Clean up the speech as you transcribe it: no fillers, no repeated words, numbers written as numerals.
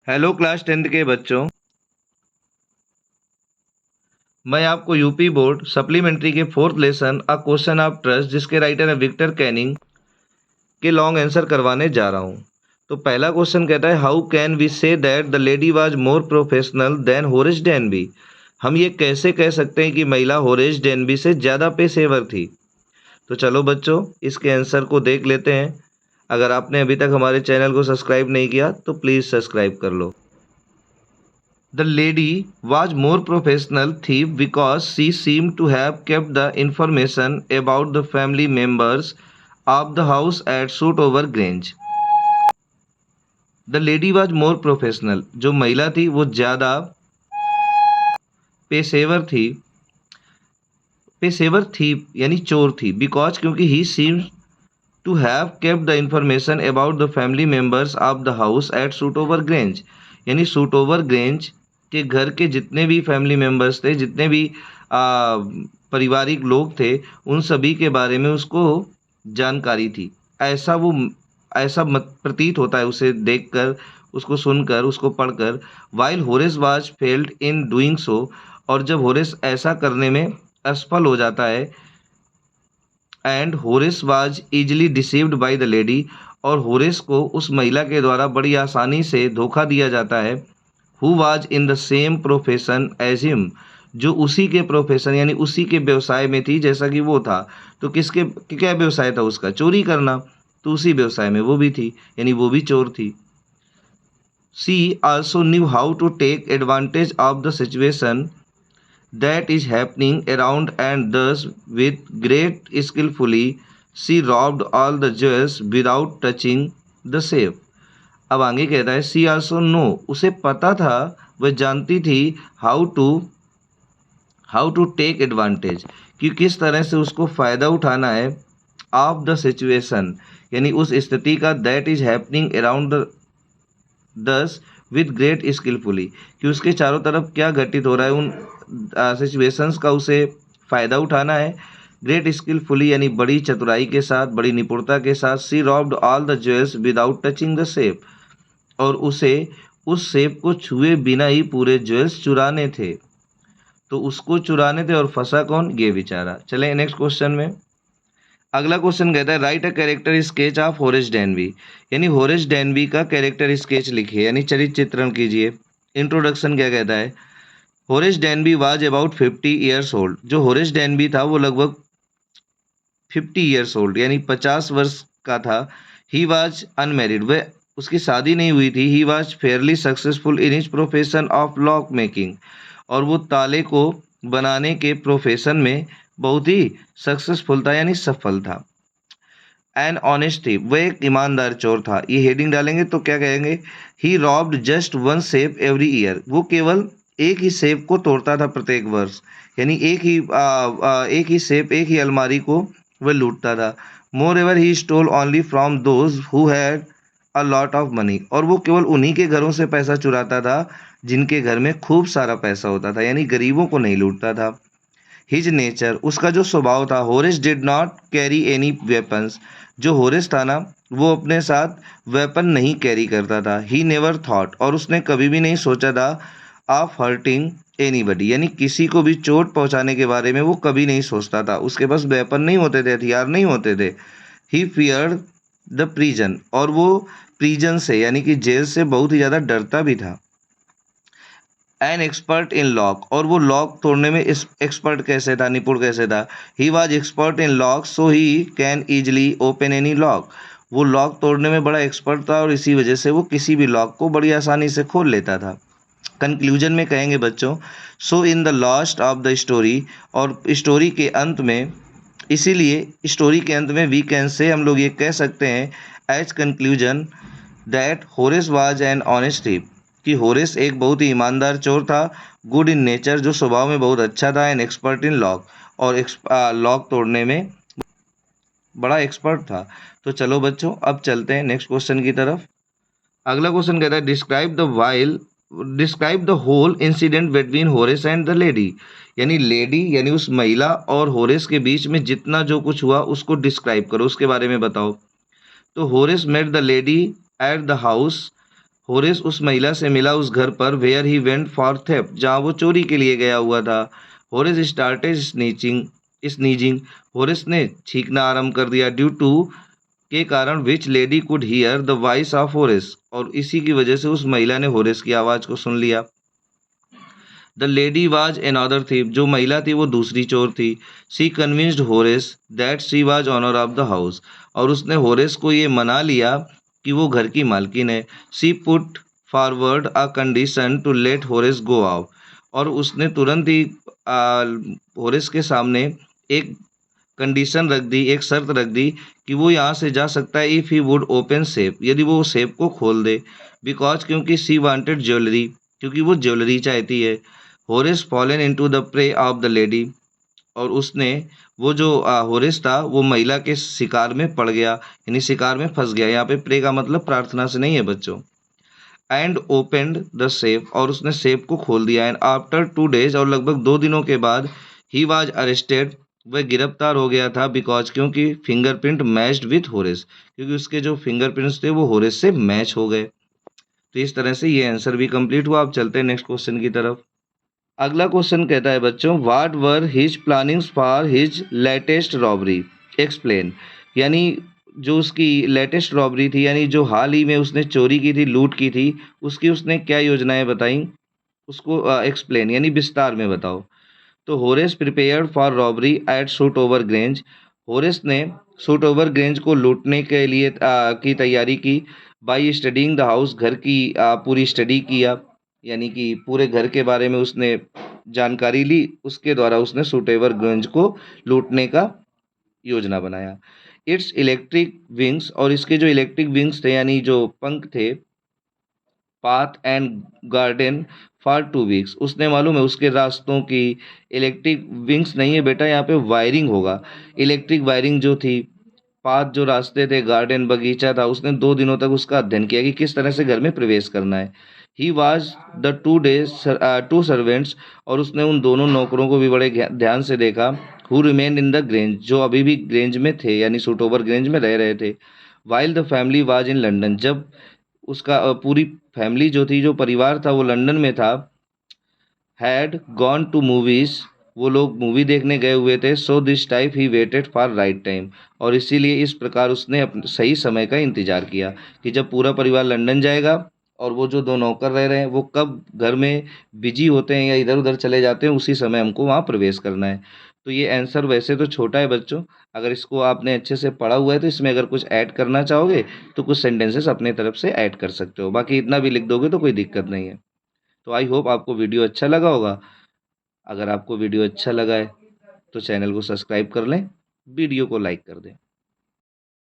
Hello class 10th के बच्चों। मैं आपको यूपी बोर्ड सप्लीमेंट्री के fourth lesson a question of trust जिसके राइटर है विक्टर कैनिंग के लॉन्ग आंसर करवाने जा रहा हूं। तो पहला क्वेश्चन कहता है how can we say that the lady was more professional than Horace Danby. हम ये कैसे कह सकते हैं कि महिला होरेस डेनबी से ज़्यादा पेशेवर थी। तो चलो बच्चों इसके आंसर को देख लेते हैं। अगर आपने अभी तक हमारे चैनल को सब्सक्राइब नहीं किया तो प्लीज़ सब्सक्राइब कर लो। The lady was more professional thief because she seemed to have kept the information about the family members of the house at Shotover Grange. The lady was more professional. जो महिला थी वो ज़्यादा पेशेवर थी यानी चोर थी। बिकॉज क्योंकि he seems to have kept the information about the family members of the house at Southover Grange. यानी सूटओवर ग्रेंज के घर के जितने भी फैमिली मेम्बर्स थे, जितने भी पारिवारिक लोग थे, उन सभी के बारे में उसको जानकारी थी। ऐसा मत प्रतीत होता है उसे देखकर, उसको सुनकर, उसको पढ़कर। While Horace was failed in doing so, और जब होरेस ऐसा करने में असफल हो जाता है, and Horace was easily deceived by the lady, और होरेस को उस महिला के द्वारा बड़ी आसानी से धोखा दिया जाता है। Who was in the same profession as him, जो उसी के प्रोफेशन यानी उसी के व्यवसाय में थी जैसा कि वो था। तो किसके क्या व्यवसाय था उसका? चोरी करना। तो उसी व्यवसाय में वो भी थी, यानी वो भी चोर थी। She also knew how to take advantage of the situation that is happening around, and thus with great skillfully she robbed all the jewels without touching the safe. अब आगे कहता है सी आल्सो नो, उसे पता था, वह जानती थी, हाउ टू टेक एडवांटेज, कि किस तरह से उसको फ़ायदा उठाना है, ऑफ द सिचुएशन यानी उस स्थिति का, that is happening around the दस विद ग्रेट स्किलफुली, कि उसके चारों तरफ क्या घटित हो रहा है, उन सिचुएशंस का उसे फ़ायदा उठाना है। ग्रेट स्किलफुली यानी बड़ी चतुराई के साथ, बड़ी निपुणता के साथ। She robbed all the jewels without touching the safe, और उसे उस सेफ को छुए बिना ही पूरे ज्वेल्स चुराने थे। तो उसको चुराने थे और फंसा कौन? ये बेचारा। चले नेक्स्ट क्वेश्चन में। अगला क्वेश्चन कहता है right a character sketch of Horace Denby, यानी होरेस डेनबी का कैरेक्टर स्केच लिखिए, यानी चरित्र चित्रण कीजिए। इंट्रोडक्शन क्या कहता है? Horace Denby was about 50 years old. जो होरेस डेनबी था वो लगभग 50 ईयर्स ओल्ड यानी 50 वर्ष का था। ही वाज अनमेरिड, वह उसकी शादी नहीं हुई थी। He was Fairlie successful in his profession of lock making, और वो ताले को बनाने के प्रोफेशन में बहुत ही सक्सेसफुल था यानी सफल था। एन ऑनेस्ट थी, वह एक ईमानदार चोर था। ये हेडिंग डालेंगे तो क्या कहेंगे? He robbed just one safe every year, वो केवल एक ही सेफ को तोड़ता था प्रत्येक वर्ष, यानी एक ही सेफ, एक ही अलमारी को वह लूटता था। Moreover he stole only from those who had a lot of money, और वो केवल उन्हीं के घरों से पैसा चुराता था जिनके घर में खूब सारा पैसा होता था, यानी गरीबों को नहीं लूटता था। हिज नेचर, उसका जो स्वभाव था, Horace did not carry any weapons, जो होरेस था ना वो अपने साथ वेपन नहीं कैरी करता था। ही नेवर थॉट, और उसने कभी भी नहीं सोचा था, ऑफ हर्टिंग एनीबडी, यानी किसी को भी चोट पहुंचाने के बारे में वो कभी नहीं सोचता था। उसके पास वेपन नहीं होते थे, हथियार नहीं होते थे। ही फियर्ड द प्रिजन, और वो प्रिजन से यानी कि जेल से बहुत ही ज़्यादा डरता भी था। एन एक्सपर्ट इन लॉक, और वो लॉक तोड़ने में इस एक्सपर्ट कैसे था, निपुण कैसे था? He was expert in lock so he can easily open any lock, वो लॉक तोड़ने में बड़ा एक्सपर्ट था और इसी वजह से वो किसी भी लॉक को बड़ी आसानी से खोल लेता था। कंक्लूजन में कहेंगे बच्चों, so in the last of the story, और स्टोरी के अंत में, इसीलिए स्टोरी के अंत में वी कैन से, हम लोग ये कह सकते हैं as conclusion, that Horace was an honest thief, कि होरेस एक बहुत ही ईमानदार चोर था। गुड इन नेचर, जो स्वभाव में बहुत अच्छा था। एन एक्सपर्ट इन लॉक, और लॉक तोड़ने में बड़ा एक्सपर्ट था। तो चलो बच्चों अब चलते हैं नेक्स्ट क्वेश्चन की तरफ। अगला क्वेश्चन कहता है describe the whole incident between Horace and the lady, यानी लेडी यानी उस महिला और होरेस के बीच में जितना जो कुछ हुआ उसको डिस्क्राइब करो, उसके बारे में बताओ। तो Horace met the lady at the house, Horace उस महिला से मिला उस घर पर where he went for theft, जहाँ वो चोरी के लिए गया हुआ था। होरेस स्टार्टेड स्नीजिंग, होरेस ने छींकना आरंभ कर दिया, ड्यू टू के कारण which lady could hear the voice of Horace, और इसी की वजह से उस महिला ने होरेस की आवाज को सुन लिया। The lady was another thief, जो महिला थी वो दूसरी चोर थी। She convinced Horace that she was owner of the house, और उसने होरेस को ये मना लिया कि वो घर की मालकिन है। She put forward a condition to let Horace go out, और उसने तुरंत ही होरेस के सामने एक कंडीशन रख दी, एक शर्त रख दी कि वो यहाँ से जा सकता है if he would open safe, यदि वो सेफ को खोल दे। बिकॉज क्योंकि सी वांटेड ज्वेलरी, क्योंकि वो ज्वेलरी चाहती है। Horace fallen into the prey of the lady, और उसने वो जो होरेस था वो महिला के शिकार में पड़ गया, यानी शिकार में फंस गया। यहाँ पे प्रे का मतलब प्रार्थना से नहीं है बच्चों। एंड ओपेंड द सेफ, और उसने सेफ को खोल दिया। एंड आफ्टर 2 days, और लगभग 2 दिनों के बाद, ही वाज अरेस्टेड, वह गिरफ्तार हो गया था। बिकॉज क्योंकि फिंगरप्रिंट मैच्ड विथ होरेस, क्योंकि उसके जो फिंगरप्रिंट्स थे वो होरेस से मैच हो गए। तो इस तरह से ये आंसर भी कंप्लीट हुआ। अब चलते हैं नेक्स्ट क्वेश्चन की तरफ। अगला क्वेश्चन कहता है बच्चों, what were his plannings for his latest robbery, explain. यानी जो उसकी लेटेस्ट रॉबरी थी, यानी जो हाल ही में उसने चोरी की थी, लूट की थी, उसकी उसने क्या योजनाएं बताई, उसको एक्सप्लेन यानी विस्तार में बताओ। तो Horace prepared for robbery at Shotover Grange, Horace ने सूट ओवर ग्रेंज को लूटने के लिए की तैयारी की। बाई स्टडिंग द हाउस, घर की पूरी स्टडी किया, यानी कि पूरे घर के बारे में उसने जानकारी ली, उसके द्वारा उसने सूट ओवर ग्रेंज को लूटने का योजना बनाया। इट्स इलेक्ट्रिक विंग्स, और इसके जो इलेक्ट्रिक विंग्स थे यानी जो पंख थे, path and garden for 2 weeks, उसने मालूम है उसके रास्तों की इलेक्ट्रिक विंग्स नहीं है बेटा, यहाँ पे वायरिंग होगा। इलेक्ट्रिक वायरिंग जो थी, पाथ जो रास्ते थे, गार्डन बगीचा था, उसने 2 दिनों तक उसका अध्ययन किया कि किस तरह से घर में प्रवेश करना है। ही वाज द 2 सर्वेंट्स, और उसने उन दोनों नौकरों को भी बड़े ध्यान से देखा। Who remain in the grange, जो अभी भी ग्रेंज में थे, यानी सूट ओवर ग्रेंज में रह रहे थे। While the family was in London, जब उसका पूरी फैमिली जो थी, जो परिवार था, वो लंदन में था। हैड गॉन टू मूवीज, वो लोग मूवी देखने गए हुए थे। So this type he waited for right time, और इसीलिए इस प्रकार उसने अपने सही समय का इंतजार किया कि जब पूरा परिवार लंदन जाएगा और वो जो 2 नौकर रह रहे हैं वो कब घर में बिजी होते हैं या इधर उधर चले जाते हैं, उसी समय हमको वहाँ प्रवेश करना है। तो ये आंसर वैसे तो छोटा है बच्चों, अगर इसको आपने अच्छे से पढ़ा हुआ है तो इसमें अगर कुछ ऐड करना चाहोगे तो कुछ सेंटेंसेस अपने तरफ से ऐड कर सकते हो, बाकी इतना भी लिख दोगे तो कोई दिक्कत नहीं है। तो आई होप आपको वीडियो अच्छा लगा होगा। अगर आपको वीडियो अच्छा लगा है तो चैनल को सब्सक्राइब कर लें, वीडियो को लाइक कर दें।